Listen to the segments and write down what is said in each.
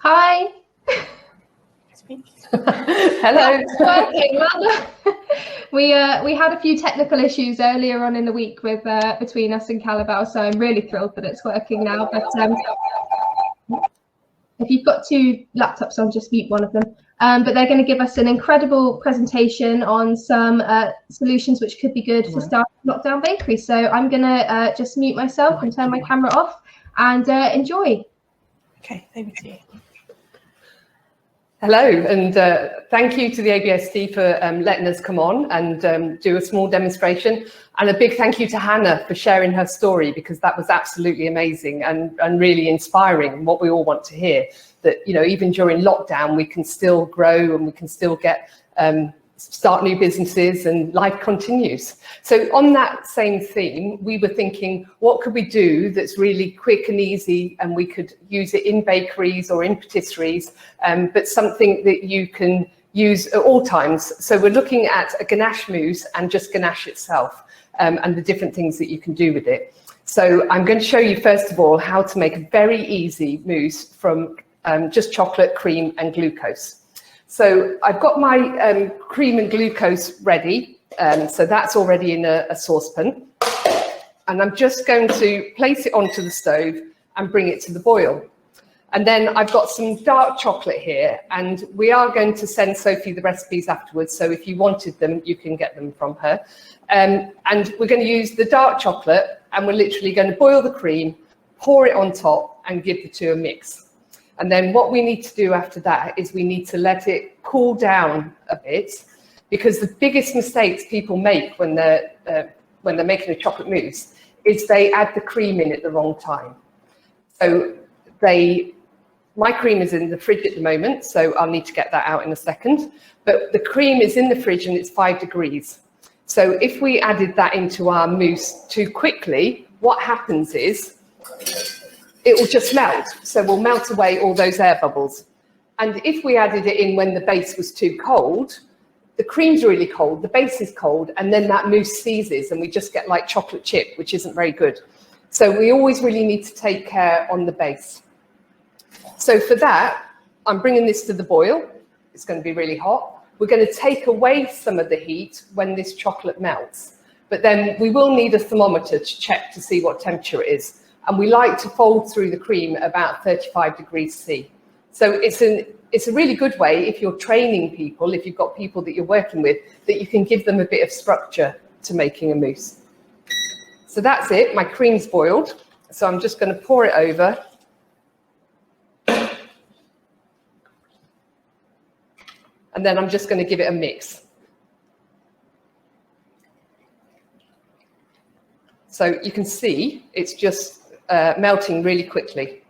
Hi. Hello. Working. Well, we had a few technical issues earlier on in the week with between us and Callebaut, so I'm really thrilled that it's working now. But if you've got two laptops on, just mute one of them. But they're going to give us an incredible presentation on some solutions which could be good for starting lockdown bakeries. So I'm going to just mute myself and turn my camera off and enjoy. Okay, over to you. Hello, and thank you to the ABSD for letting us come on and do a small demonstration. And a big thank you to Hannah for sharing her story, because that was absolutely amazing and really inspiring, what we all want to hear. That, you know, even during lockdown, we can still grow and we can still get start new businesses and life continues. So on that same theme, we were thinking, what could we do that's really quick and easy, and we could use it in bakeries or in patisseries, but something that you can use at all times. So we're looking at a ganache mousse and just ganache itself, and the different things that you can do with it. So I'm going to show you first of all how to make a very easy mousse from just chocolate, cream and glucose. So I've got my cream and glucose ready, so that's already in a saucepan, and I'm just going to place it onto the stove and bring it to the boil. And then I've got some dark chocolate here, and we are going to send Sophie the recipes afterwards, so if you wanted them, you can get them from her. And we're going to use the dark chocolate, and we're literally going to boil the cream, pour it on top and give the two a mix. And then what we need to do after that is we need to let it cool down a bit, because the biggest mistakes people make when they're making a chocolate mousse is they add the cream in at the wrong time. So my cream is in the fridge at the moment, so I'll need to get that out in a second. But the cream is in the fridge and it's 5 degrees. So if we added that into our mousse too quickly, what happens is it will just melt. So we'll melt away all those air bubbles. And if we added it in when the base was too cold, the cream's really cold, the base is cold, and then that mousse seizes and we just get like chocolate chip, which isn't very good. So we always really need to take care on the base. So for that, I'm bringing this to the boil. It's going to be really hot. We're going to take away some of the heat when this chocolate melts. But then we will need a thermometer to check to see what temperature it is. And we like to fold through the cream about 35 degrees C. So it's a really good way, if you're training people, if you've got people that you're working with, that you can give them a bit of structure to making a mousse. So that's it, my cream's boiled. So I'm just going to pour it over. And then I'm just going to give it a mix. So you can see it's just melting really quickly.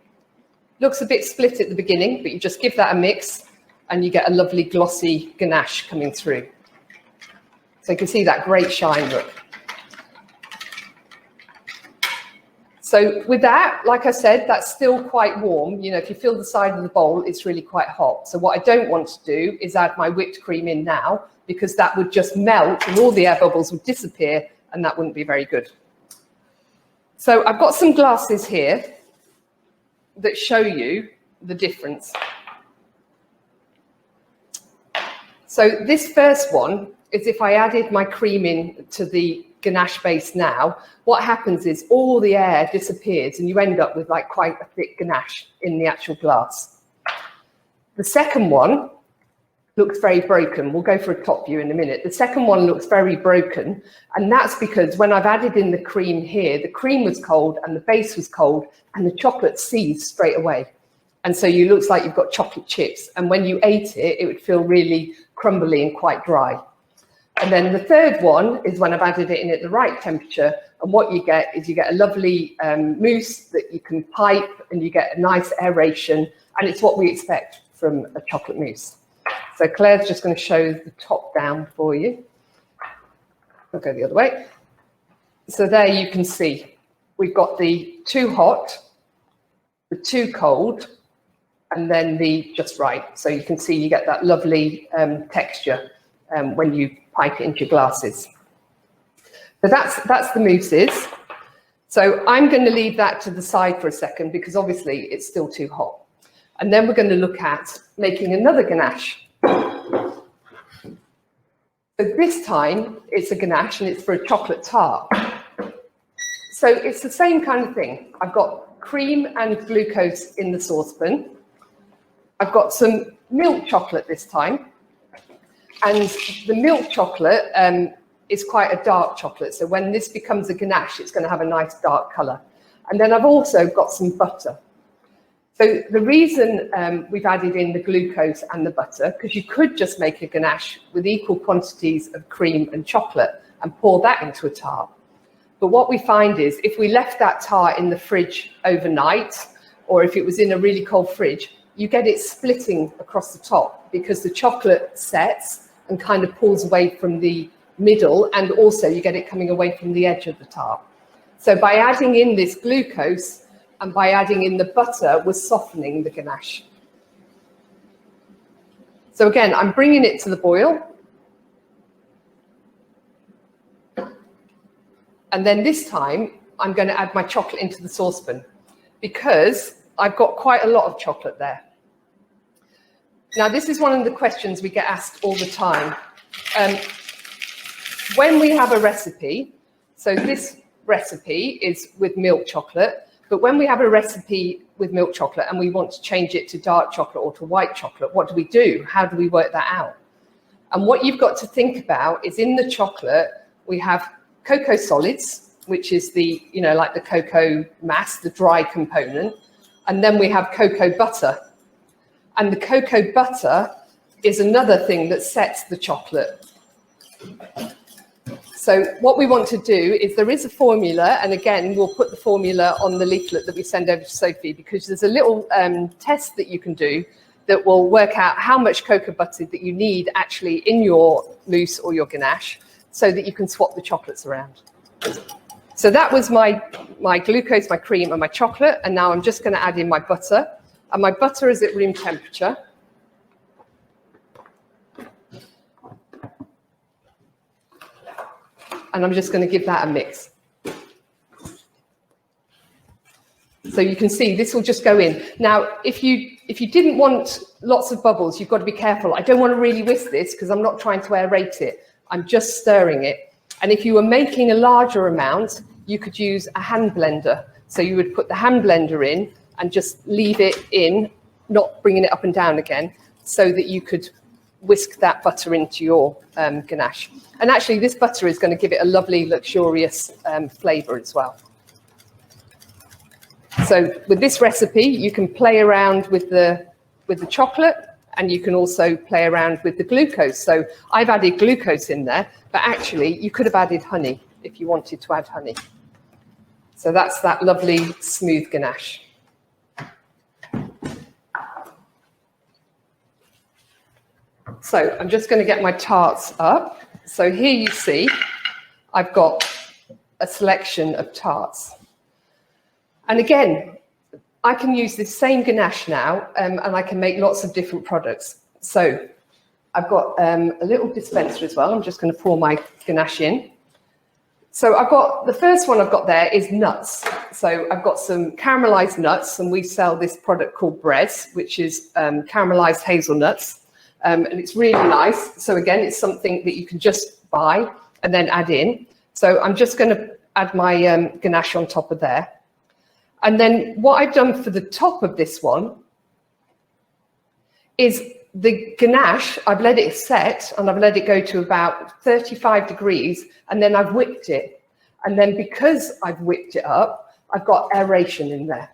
Looks a bit split at the beginning, but you just give that a mix and you get a lovely glossy ganache coming through. So you can see that great shine look. So with that, like I said, that's still quite warm. You know, if you feel the side of the bowl, it's really quite hot. So what I don't want to do is add my whipped cream in now, because that would just melt and all the air bubbles would disappear, and that wouldn't be very good. So I've got some glasses here that show you the difference. So this first one is if I added my cream in to the ganache base now, what happens is all the air disappears and you end up with like quite a thick ganache in the actual glass. The second one looks very broken. We'll go for a top view in a minute. The second one looks very broken, and that's because when I've added in the cream here, the cream was cold and the base was cold and the chocolate seized straight away. And so it looks like you've got chocolate chips, and when you ate it, it would feel really crumbly and quite dry. And then the third one is when I've added it in at the right temperature, and what you get is you get a lovely mousse that you can pipe, and you get a nice aeration, and it's what we expect from a chocolate mousse. So Claire's just going to show the top down for you. I'll go the other way. So there you can see we've got the too hot, the too cold, and then the just right. So you can see you get that lovely texture when you pipe it into your glasses. So that's the mousses. So I'm going to leave that to the side for a second, because obviously it's still too hot. And then we're going to look at making another ganache. So this time it's a ganache and it's for a chocolate tart. So it's the same kind of thing. I've got cream and glucose in the saucepan. I've got some milk chocolate this time. And the milk chocolate is quite a dark chocolate. So when this becomes a ganache, it's going to have a nice dark colour. And then I've also got some butter. So the reason we've added in the glucose and the butter, because you could just make a ganache with equal quantities of cream and chocolate and pour that into a tart. But what we find is if we left that tart in the fridge overnight, or if it was in a really cold fridge, you get it splitting across the top because the chocolate sets and kind of pulls away from the middle, and also you get it coming away from the edge of the tart. So by adding in this glucose and by adding in the butter, we're softening the ganache. So again, I'm bringing it to the boil. And then this time, I'm going to add my chocolate into the saucepan because I've got quite a lot of chocolate there. Now, this is one of the questions we get asked all the time. When we have a recipe, so this recipe is with milk chocolate, but when we have a recipe with milk chocolate and we want to change it to dark chocolate or to white chocolate, what do? How do we work that out? And what you've got to think about is in the chocolate, we have cocoa solids, which is the, like the cocoa mass, the dry component. And then we have cocoa butter. And the cocoa butter is another thing that sets the chocolate. So what we want to do is there is a formula, and again, we'll put the formula on the leaflet that we send over to Sophie, because there's a little test that you can do that will work out how much cocoa butter that you need actually in your mousse or your ganache so that you can swap the chocolates around. So that was my glucose, my cream, and my chocolate, and now I'm just going to add in my butter. And my butter is at room temperature. And I'm just going to give that a mix. So you can see this will just go in. Now, if you didn't want lots of bubbles, you've got to be careful. I don't want to really whisk this because I'm not trying to aerate it. I'm just stirring it. And if you were making a larger amount, you could use a hand blender. So you would put the hand blender in and just leave it in, not bringing it up and down again, so that you could whisk that butter into your ganache. And actually, this butter is going to give it a lovely, luxurious flavour as well. So with this recipe, you can play around with the chocolate, and you can also play around with the glucose. So I've added glucose in there, but actually you could have added honey if you wanted to add honey. So that's that lovely smooth ganache. So I'm just going to get my tarts up. So here you see I've got a selection of tarts. And again, I can use this same ganache now, and I can make lots of different products. So I've got a little dispenser as well. I'm just going to pour my ganache in. So I've got, the first one I've got there is nuts. So I've got some caramelized nuts, and we sell this product called Brez, which is caramelized hazelnuts. And it's really nice. So again, it's something that you can just buy and then add in. So I'm just going to add my ganache on top of there. And then what I've done for the top of this one is the ganache, I've let it set and I've let it go to about 35 degrees, and then I've whipped it. And then because I've whipped it up, I've got aeration in there.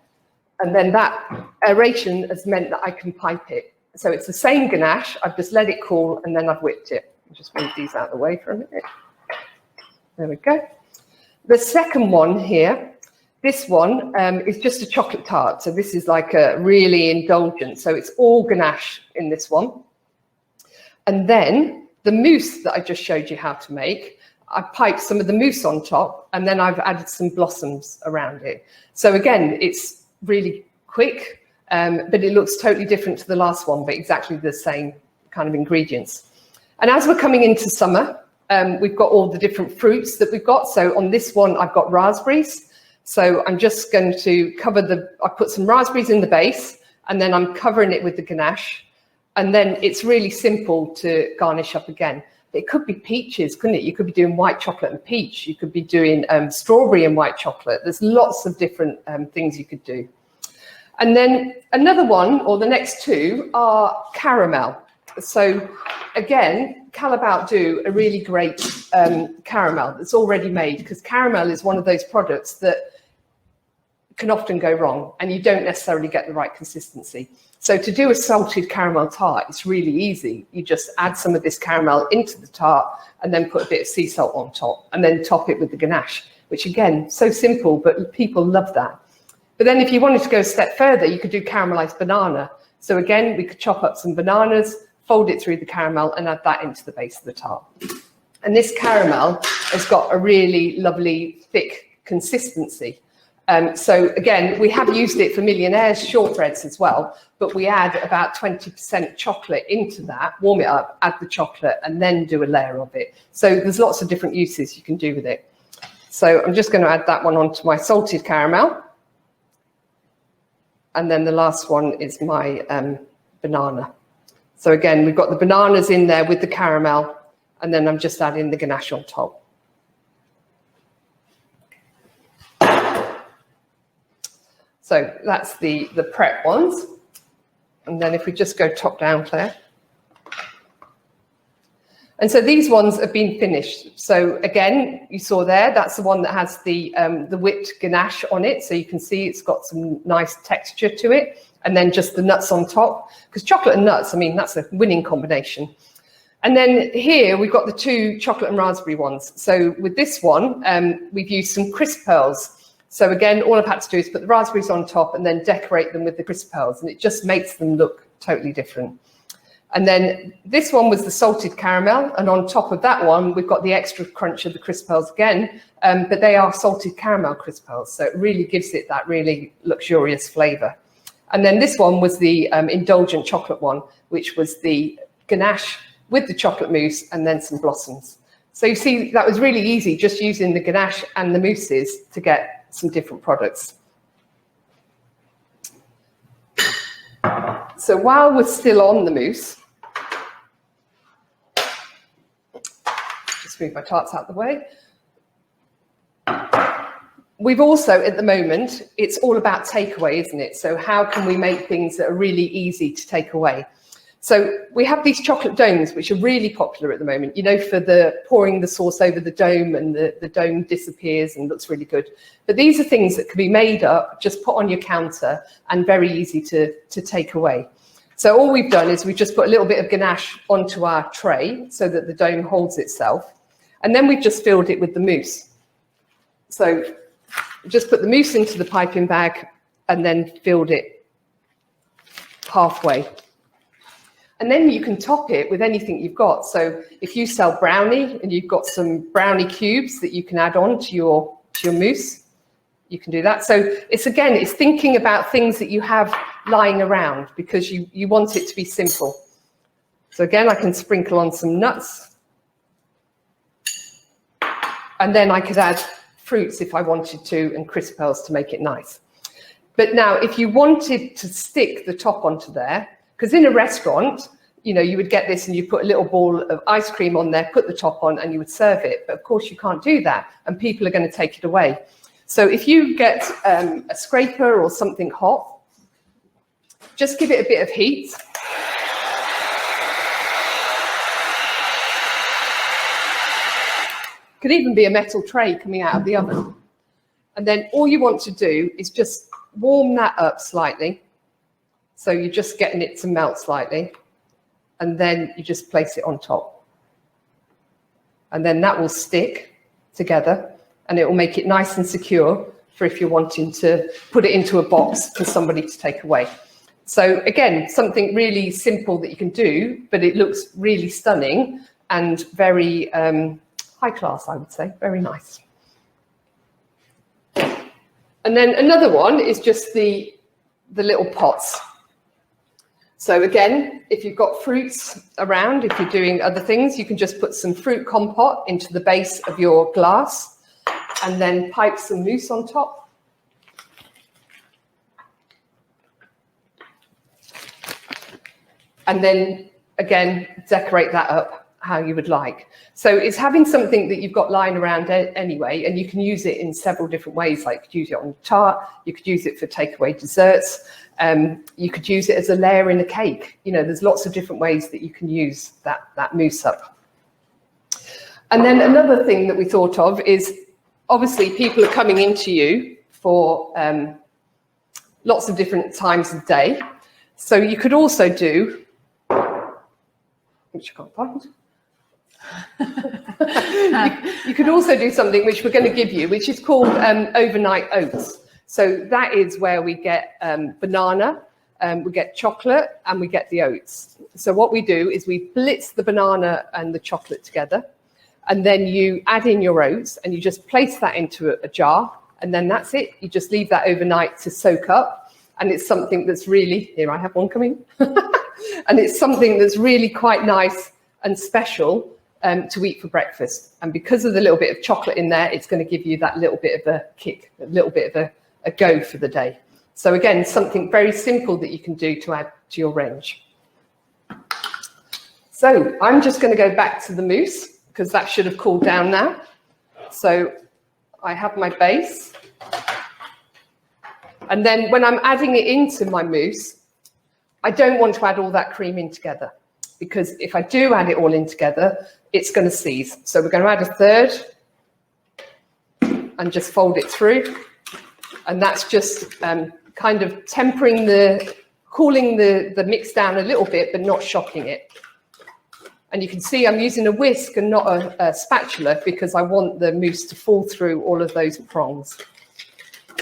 And then that aeration has meant that I can pipe it. So it's the same ganache, I've just let it cool and then I've whipped it. I'll just move these out of the way for a minute. There we go. The second one here, this one is just a chocolate tart. So this is like a really indulgent. So it's all ganache in this one. And then the mousse that I just showed you how to make, I piped some of the mousse on top, and then I've added some blossoms around it. So again, it's really quick, but it looks totally different to the last one, but exactly the same kind of ingredients. And as we're coming into summer, we've got all the different fruits that we've got. So on this one, I've got raspberries. So I'm just going to cover I put some raspberries in the base, and then I'm covering it with the ganache, and then it's really simple to garnish up again. It could be peaches, couldn't it? You could be doing white chocolate and peach. You could be doing strawberry and white chocolate. There's lots of different things you could do. And then another one, or the next two, are caramel. So again, Callebaut do a really great caramel that's already made, because caramel is one of those products that can often go wrong and you don't necessarily get the right consistency. So to do a salted caramel tart, it's really easy. You just add some of this caramel into the tart and then put a bit of sea salt on top and then top it with the ganache, which again, so simple, but people love that. But then if you wanted to go a step further, you could do caramelized banana. So again, we could chop up some bananas, fold it through the caramel and add that into the base of the tart. And this caramel has got a really lovely thick consistency. So again, we have used it for Millionaire's shortbreads as well, but we add about 20% chocolate into that, warm it up, add the chocolate, and then do a layer of it. So there's lots of different uses you can do with it. So I'm just going to add that one onto my salted caramel. And then the last one is my banana. So again, we've got the bananas in there with the caramel, and then I'm just adding the ganache on top. So that's the prep ones. And then if we just go top down, Claire. And so these ones have been finished. So again, you saw there, that's the one that has the whipped ganache on it. So you can see it's got some nice texture to it. And then just the nuts on top. Because chocolate and nuts, I mean, that's a winning combination. And then here we've got the two chocolate and raspberry ones. So with this one, we've used some crisp pearls. So again, all I've had to do is put the raspberries on top and then decorate them with the crisp pearls, and it just makes them look totally different. And then this one was the salted caramel, and on top of that one, we've got the extra crunch of the crisp pearls again, but they are salted caramel crisp pearls, so it really gives it that really luxurious flavour. And then this one was the indulgent chocolate one, which was the ganache with the chocolate mousse and then some blossoms. So you see, that was really easy, just using the ganache and the mousses to get some different products. So while we're still on the mousse, just move my tarts out of the way. We've also, at the moment, it's all about takeaway, isn't it? So how can we make things that are really easy to take away? So we have these chocolate domes, which are really popular at the moment, you know, for the pouring the sauce over the dome and the dome disappears and looks really good. But these are things that can be made up, just put on your counter and very easy to take away. So all we've done is we've just put a little bit of ganache onto our tray so that the dome holds itself. And then we've just filled it with the mousse. So just put the mousse into the piping bag and then filled it halfway. And then you can top it with anything you've got. So if you sell brownie and you've got some brownie cubes that you can add on to your mousse, you can do that. So it's thinking about things that you have lying around, because you want it to be simple. So again, I can sprinkle on some nuts. And then I could add fruits if I wanted to, and crisp pearls to make it nice. But now if you wanted to stick the top onto there, because in a restaurant, you know, you would get this and you put a little ball of ice cream on there, put the top on, and you would serve it. But of course, you can't do that, and people are going to take it away. So if you get a scraper or something hot, just give it a bit of heat. Could even be a metal tray coming out of the oven. And then all you want to do is just warm that up slightly. So you're just getting it to melt slightly, and then you just place it on top. And then that will stick together, and it will make it nice and secure for if you're wanting to put it into a box for somebody to take away. So again, something really simple that you can do, but it looks really stunning and very high class, I would say, very nice. And then another one is just the little pots. So again, if you've got fruits around, if you're doing other things, you can just put some fruit compote into the base of your glass and then pipe some mousse on top. And then again, decorate that up how you would like. So it's having something that you've got lying around anyway, and you can use it in several different ways. Like you could use it on a tart, you could use it for takeaway desserts, you could use it as a layer in a cake. You know, there's lots of different ways that you can use that mousse up. And then another thing that we thought of is, obviously people are coming into you for lots of different times of day. So you could also do, which I can't find. You could also do something which we're going to give you, which is called overnight oats. So that is where we get banana, we get chocolate, and we get the oats. So what we do is we blitz the banana and the chocolate together, and then you add in your oats, and you just place that into a jar, and then that's it. You just leave that overnight to soak up, and it's something that's really, here I have one coming, and it's something that's really quite nice and special to eat for breakfast. And because of the little bit of chocolate in there, it's going to give you that little bit of a kick, a little bit of a go for the day. So again, something very simple that you can do to add to your range. So I'm just going to go back to the mousse, because that should have cooled down now. So I have my base. And then when I'm adding it into my mousse, I don't want to add all that cream in together, because if I do add it all in together, it's going to seize. So we're going to add a third and just fold it through. And that's just kind of tempering cooling the mix down a little bit, but not shocking it. And you can see I'm using a whisk and not a spatula, because I want the mousse to fall through all of those prongs.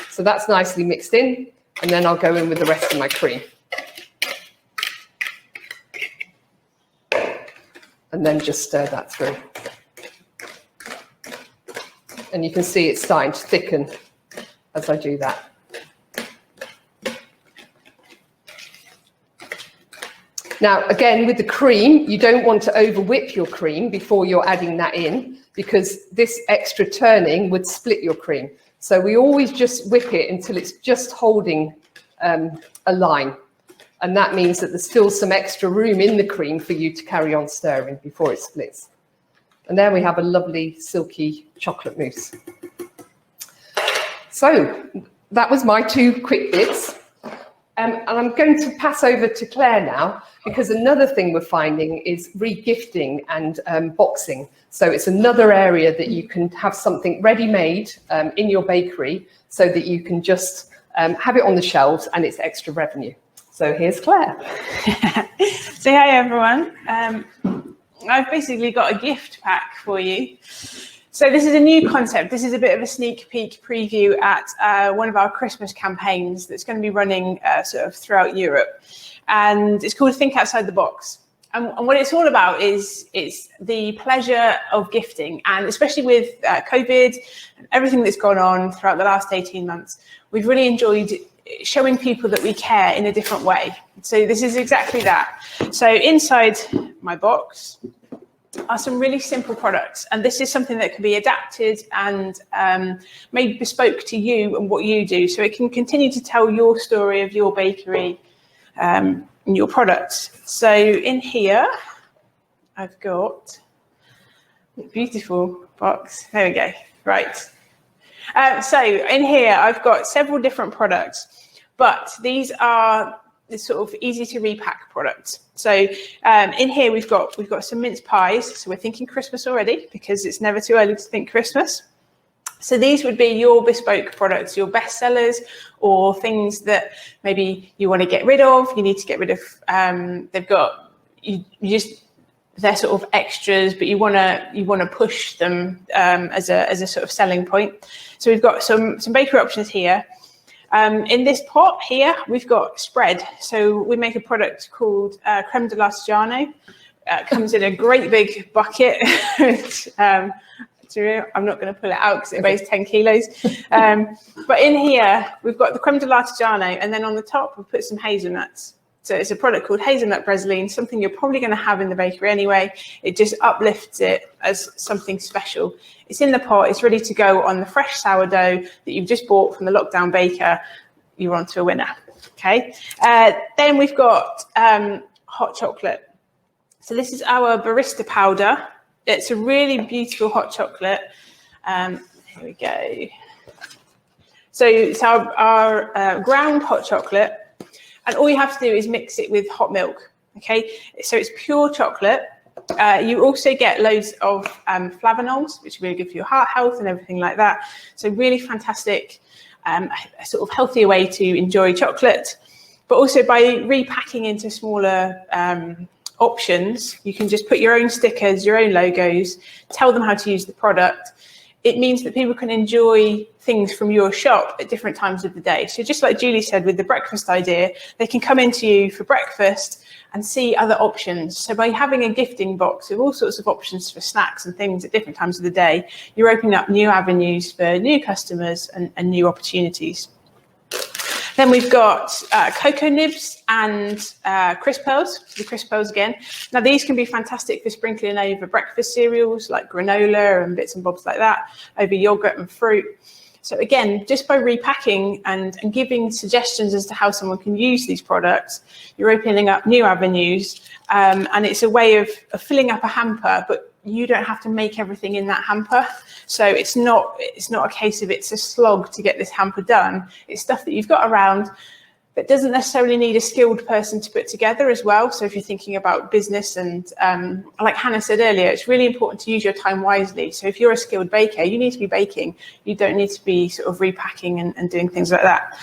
So that's nicely mixed in, and then I'll go in with the rest of my cream. And then just stir that through. And you can see it's starting to thicken as I do that. Now, again, with the cream, you don't want to over whip your cream before you're adding that in, because this extra turning would split your cream. So we always just whip it until it's just holding a line. And that means that there's still some extra room in the cream for you to carry on stirring before it splits. And there we have a lovely silky chocolate mousse. So that was my 2 quick bits. And I'm going to pass over to Claire now, because another thing we're finding is regifting and boxing. So it's another area that you can have something ready-made in your bakery, so that you can just have it on the shelves and it's extra revenue. So here's Claire. So hi everyone. I've basically got a gift pack for you. So this is a new concept. This is a bit of a sneak peek preview at one of our Christmas campaigns that's going to be running sort of throughout Europe. And it's called Think Outside the Box. And what it's all about is it's the pleasure of gifting. And especially with COVID and everything that's gone on throughout the last 18 months, we've really enjoyed showing people that we care in a different way. So this is exactly that. So inside my box are some really simple products, and this is something that can be adapted and made bespoke to you and what you do, so it can continue to tell your story of your bakery and your products. So in here I've got a beautiful box. There we go. Right. So in here I've got several different products, but these are the sort of easy to repack products. So in here we've got some mince pies. So we're thinking Christmas already, because it's never too early to think Christmas. So these would be your bespoke products, your best sellers, or things that maybe you want to get rid of. You need to get rid of. They're sort of extras, but you want to push them as a sort of selling point. So we've got some bakery options here. In this pot here, we've got spread. So we make a product called creme de l'artigiano. Comes in a great big bucket. I'm not going to pull it out because it weighs 10 kilos. But in here, we've got the creme de l'artigiano, and then on the top, we've put some hazelnuts. So it's a product called hazelnut bresaline, something you're probably going to have in the bakery anyway. It just uplifts it as something special. It's in the pot. It's ready to go on the fresh sourdough that you've just bought from the lockdown baker. You're on to a winner. Okay. Then we've got hot chocolate. So this is our barista powder. It's a really beautiful hot chocolate. Here we go. So it's our ground hot chocolate, and all you have to do is mix it with hot milk. Okay, so it's pure chocolate. You also get loads of flavonols, which are really good for your heart health and everything like that. So really fantastic, a sort of healthier way to enjoy chocolate. But also by repacking into smaller options, you can just put your own stickers, your own logos, tell them how to use the product. It means that people can enjoy things from your shop at different times of the day. So just like Julie said with the breakfast idea, they can come into you for breakfast and see other options. So by having a gifting box with all sorts of options for snacks and things at different times of the day, you're opening up new avenues for new customers and new opportunities. Then we've got cocoa nibs and crisp pearls, the crisp pearls again. Now these can be fantastic for sprinkling over breakfast cereals like granola and bits and bobs like that, over yogurt and fruit. So again, just by repacking and giving suggestions as to how someone can use these products, you're opening up new avenues, and it's a way of filling up a hamper, but you don't have to make everything in that hamper. So it's not a case of it's a slog to get this hamper done. It's stuff that you've got around that doesn't necessarily need a skilled person to put together as well. So if you're thinking about business and like Hannah said earlier, it's really important to use your time wisely. So if you're a skilled baker, you need to be baking. You don't need to be sort of repacking and doing things like that.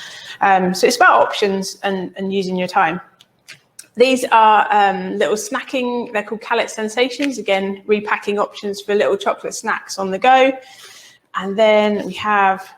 So it's about options and using your time. These are little snacking, they're called Callebaut Sensations. Again, repacking options for little chocolate snacks on the go. And then we have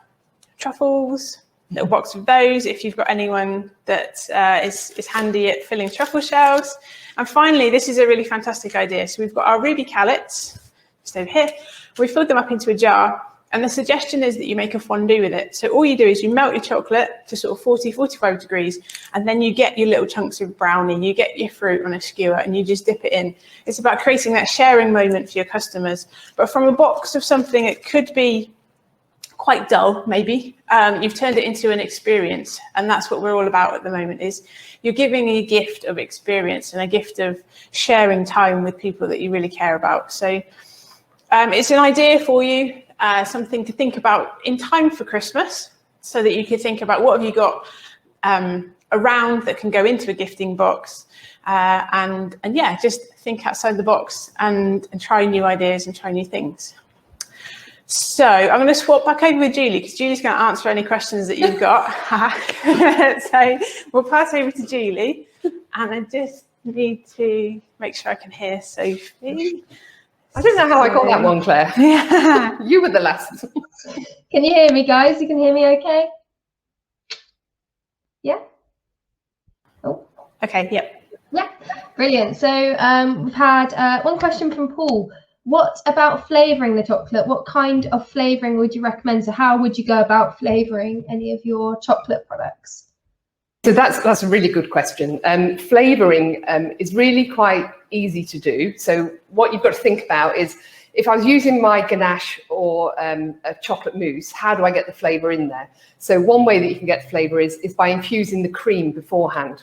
truffles, little box of those if you've got anyone that is handy at filling truffle shells. And finally, this is a really fantastic idea. So we've got our ruby callets, just over here. We filled them up into a jar. And the suggestion is that you make a fondue with it. So all you do is you melt your chocolate to sort of 40, 45 degrees, and then you get your little chunks of brownie, you get your fruit on a skewer, and you just dip it in. It's about creating that sharing moment for your customers. But from a box of something that could be quite dull, maybe, you've turned it into an experience. And that's what we're all about at the moment, is you're giving a gift of experience and a gift of sharing time with people that you really care about. So it's an idea for you. Something to think about in time for Christmas, so that you could think about what have you got around that can go into a gifting box, and yeah, just think outside the box and try new ideas and try new things. So I'm going to swap back over with Julie, because Julie's going to answer any questions that you've got. So we'll pass over to Julie, and I just need to make sure I can hear Sophie. I don't know how I got that one, Claire. Yeah. You were the last. Can you hear me, guys? You can hear me okay? Yeah? Oh. Okay, yep. Yeah, brilliant. So we've had one question from Paul. What about flavouring the chocolate? What kind of flavouring would you recommend? So how would you go about flavouring any of your chocolate products? So that's a really good question. Flavouring is really quite easy to do. So what you've got to think about is, if I was using my ganache or a chocolate mousse, how do I get the flavour in there? So one way that you can get flavour is by infusing the cream beforehand.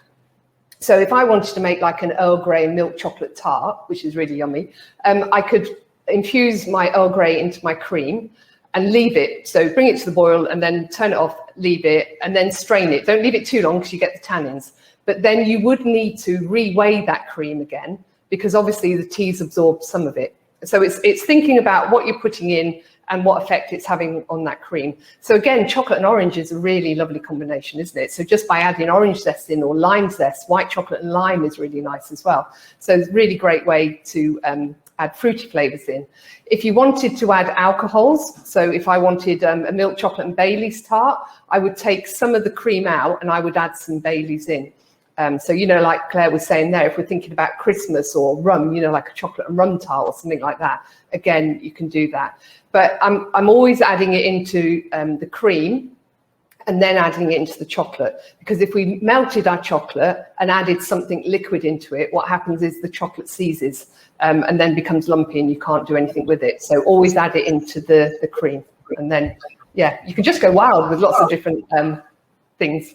So if I wanted to make like an Earl Grey milk chocolate tart, which is really yummy, I could infuse my Earl Grey into my cream and leave it. So bring it to the boil and then turn it off, leave it, and then strain it. Don't leave it too long because you get the tannins. But then you would need to reweigh that cream again, because obviously the tea's absorbed some of it. So it's thinking about what you're putting in and what effect it's having on that cream. So again, chocolate and orange is a really lovely combination, isn't it? So just by adding orange zest in, or lime zest, white chocolate and lime is really nice as well. So it's a really great way to add fruity flavours in. If you wanted to add alcohols, so if I wanted a milk chocolate and Bailey's tart, I would take some of the cream out and I would add some Bailey's in. So, you know, like Claire was saying there, if we're thinking about Christmas or rum, you know, like a chocolate and rum tart or something like that, again, you can do that. But I'm always adding it into the cream and then adding it into the chocolate, because if we melted our chocolate and added something liquid into it, what happens is the chocolate seizes and then becomes lumpy and you can't do anything with it. So always add it into the cream, and then, yeah, you can just go wild with lots of different things.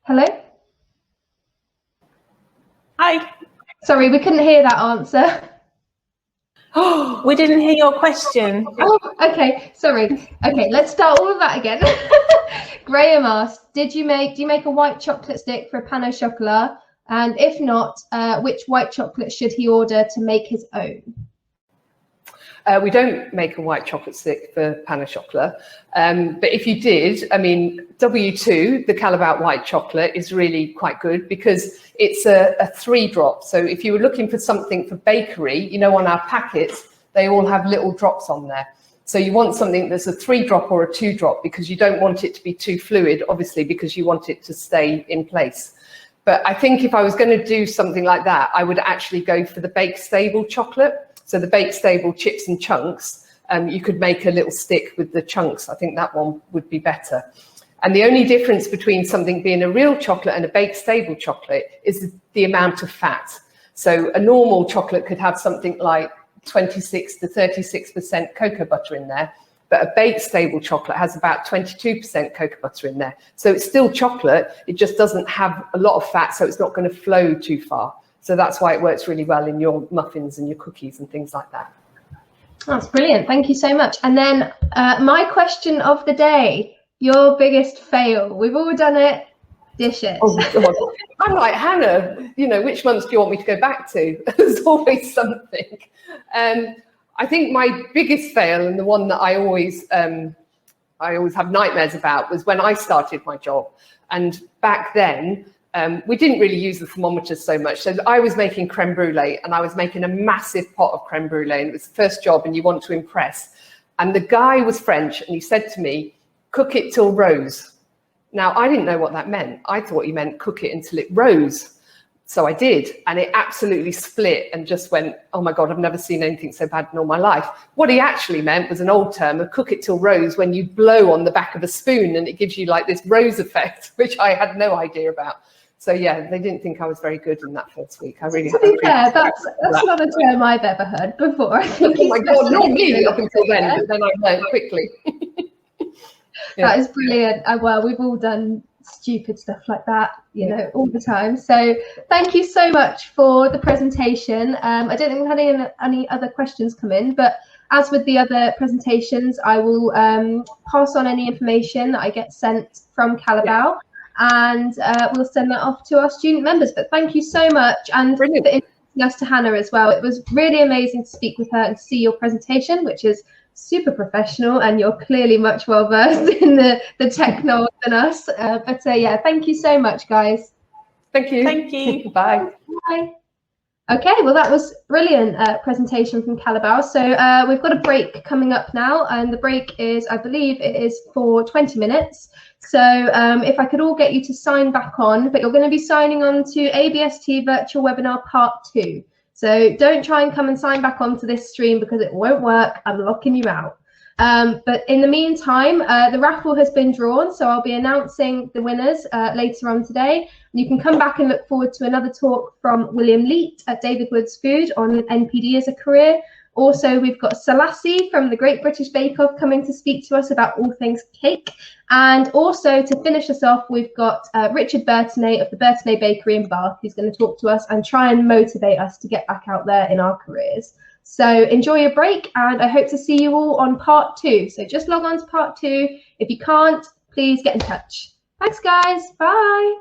Hello? Hi. Sorry, we couldn't hear that answer. We didn't hear your question. Oh, okay, sorry. Okay, let's start all of that again. Graham asked, do you make a white chocolate stick for a pain au chocolat? And if not, which white chocolate should he order to make his own? We don't make a white chocolate stick for pain au chocolat. But if you did, I mean, W2, the Callebaut white chocolate, is really quite good because it's a 3-drop. So if you were looking for something for bakery, you know, on our packets, they all have little drops on there. So you want something that's a 3-drop or a 2-drop because you don't want it to be too fluid, obviously, because you want it to stay in place. But I think if I was going to do something like that, I would actually go for the Bake Stable chocolate. So the Bake Stable chips and chunks, you could make a little stick with the chunks. I think that one would be better. And the only difference between something being a real chocolate and a Bake Stable chocolate is the amount of fat. So a normal chocolate could have something like 26 to 36% cocoa butter in there, but a Bake Stable chocolate has about 22% cocoa butter in there. So it's still chocolate, it just doesn't have a lot of fat, so it's not going to flow too far. So that's why it works really well in your muffins and your cookies and things like that. That's brilliant. Thank you so much. And then my question of the day, your biggest fail. We've all done it. Dishes. Oh, God. I'm like, Hannah, you know, which months do you want me to go back to? There's always something. I think my biggest fail, and the one that I always have nightmares about, was when I started my job. And back then, we didn't really use the thermometers so much. So I was making creme brulee, and I was making a massive pot of creme brulee, and it was the first job and you want to impress. And the guy was French, and he said to me, cook it till rose. Now, I didn't know what that meant. I thought he meant cook it until it rose. So I did, and it absolutely split and just went, oh my God, I've never seen anything so bad in all my life. What he actually meant was an old term of cook it till rose, when you blow on the back of a spoon and it gives you like this rose effect, which I had no idea about. So yeah, they didn't think I was very good in that first week. I really. To be fair, that's not a term I've ever heard before. Oh my God, not me up until then, but then I learned quickly. Yeah. That is brilliant. Well, we've all done stupid stuff like that, you know, all the time. So thank you so much for the presentation. I don't think we've had any other questions come in, but as with the other presentations, I will pass on any information that I get sent from Callebaut. Yeah. And we'll send that off to our student members. But thank you so much, and for introducing us to Hannah as well. It was really amazing to speak with her and see your presentation, which is super professional, and you're clearly much well versed in the tech knowledge than us. But yeah, thank you so much, guys. Thank you. Thank you. Bye. Bye. Okay, well, that was brilliant presentation from Callebaut. So we've got a break coming up now, and the break is, I believe, it is for 20 minutes. So if I could all get you to sign back on, but you're going to be signing on to ABST Virtual Webinar Part 2. So don't try and come and sign back onto this stream because it won't work. I'm locking you out. But in the meantime, the raffle has been drawn, so I'll be announcing the winners later on today. You can come back and look forward to another talk from William Leet at David Wood's Food on NPD as a career. Also, we've got Selassie from the Great British Bake Off coming to speak to us about all things cake. And also, to finish us off, we've got Richard Burtonay of the Burtonay Bakery in Bath, who's going to talk to us and try and motivate us to get back out there in our careers. So enjoy your break, and I hope to see you all on Part 2. So just log on to Part 2. If you can't, please get in touch. Thanks, guys. Bye.